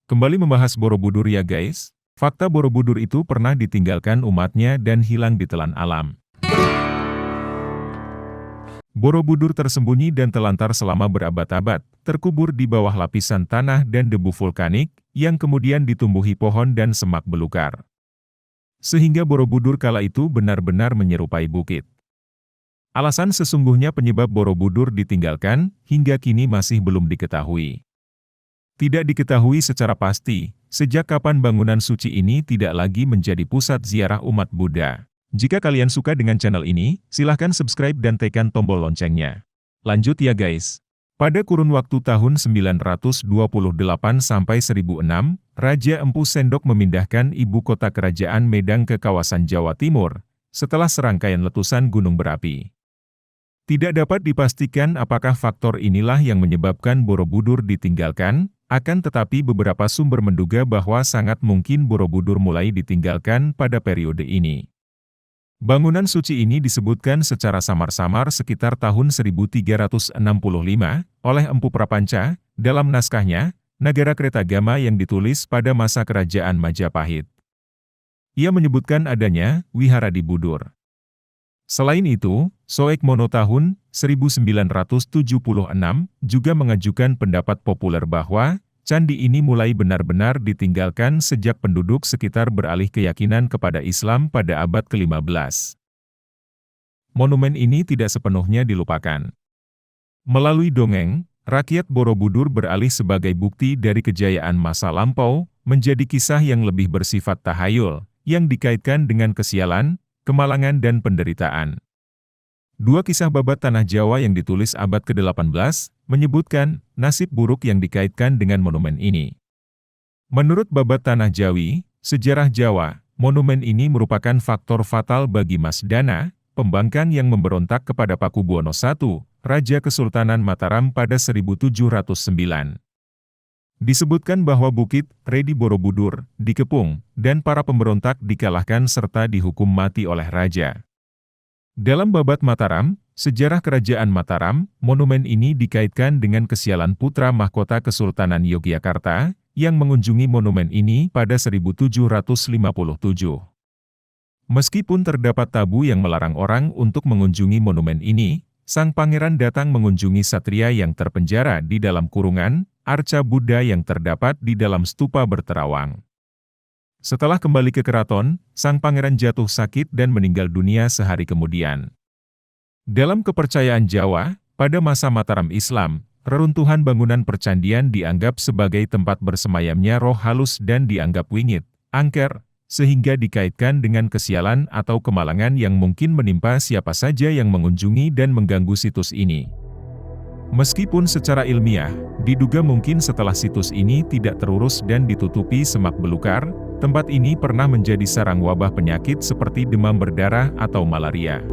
Kembali membahas Borobudur ya guys. Fakta Borobudur itu pernah ditinggalkan umatnya dan hilang ditelan alam. Borobudur tersembunyi dan telantar selama berabad-abad, terkubur di bawah lapisan tanah dan debu vulkanik, yang kemudian ditumbuhi pohon dan semak belukar. Sehingga Borobudur kala itu benar-benar menyerupai bukit. Alasan sesungguhnya penyebab Borobudur ditinggalkan, hingga kini masih belum diketahui. Tidak diketahui secara pasti, sejak kapan bangunan suci ini tidak lagi menjadi pusat ziarah umat Buddha. Jika kalian suka dengan channel ini, silahkan subscribe dan tekan tombol loncengnya. Lanjut ya guys. Pada kurun waktu tahun 928 sampai 1006, Raja Empu Sendok memindahkan ibu kota kerajaan Medang ke kawasan Jawa Timur, setelah serangkaian letusan gunung berapi. Tidak dapat dipastikan apakah faktor inilah yang menyebabkan Borobudur ditinggalkan, akan tetapi beberapa sumber menduga bahwa sangat mungkin Borobudur mulai ditinggalkan pada periode ini. Bangunan suci ini disebutkan secara samar-samar sekitar tahun 1365 oleh Empu Prapanca, dalam naskahnya, Nagara Kretagama yang ditulis pada masa kerajaan Majapahit. Ia menyebutkan adanya wihara di Budur. Selain itu, Soek Mono tahun 1976 juga mengajukan pendapat populer bahwa candi ini mulai benar-benar ditinggalkan sejak penduduk sekitar beralih keyakinan kepada Islam pada abad ke-15. Monumen ini tidak sepenuhnya dilupakan. Melalui dongeng, rakyat Borobudur beralih sebagai bukti dari kejayaan masa lampau, menjadi kisah yang lebih bersifat tahayul, yang dikaitkan dengan kesialan, kemalangan dan penderitaan. Dua kisah babat tanah Jawa yang ditulis abad ke-18, menyebutkan nasib buruk yang dikaitkan dengan monumen ini. Menurut babat tanah Jawi, sejarah Jawa, monumen ini merupakan faktor fatal bagi Mas Dana, pembangkang yang memberontak kepada Pakubuwono I, Raja Kesultanan Mataram pada 1709. Disebutkan bahwa Bukit Redi Borobudur dikepung, dan para pemberontak dikalahkan serta dihukum mati oleh raja. Dalam babat Mataram, sejarah kerajaan Mataram, monumen ini dikaitkan dengan kesialan putra mahkota Kesultanan Yogyakarta, yang mengunjungi monumen ini pada 1757. Meskipun terdapat tabu yang melarang orang untuk mengunjungi monumen ini, sang pangeran datang mengunjungi satria yang terpenjara di dalam kurungan, arca Buddha yang terdapat di dalam stupa berterawang. Setelah kembali ke keraton, sang pangeran jatuh sakit dan meninggal dunia sehari kemudian. Dalam kepercayaan Jawa, pada masa Mataram Islam, reruntuhan bangunan percandian dianggap sebagai tempat bersemayamnya roh halus dan dianggap wingit, angker, sehingga dikaitkan dengan kesialan atau kemalangan yang mungkin menimpa siapa saja yang mengunjungi dan mengganggu situs ini. Meskipun secara ilmiah, diduga mungkin setelah situs ini tidak terurus dan ditutupi semak belukar, tempat ini pernah menjadi sarang wabah penyakit seperti demam berdarah atau malaria.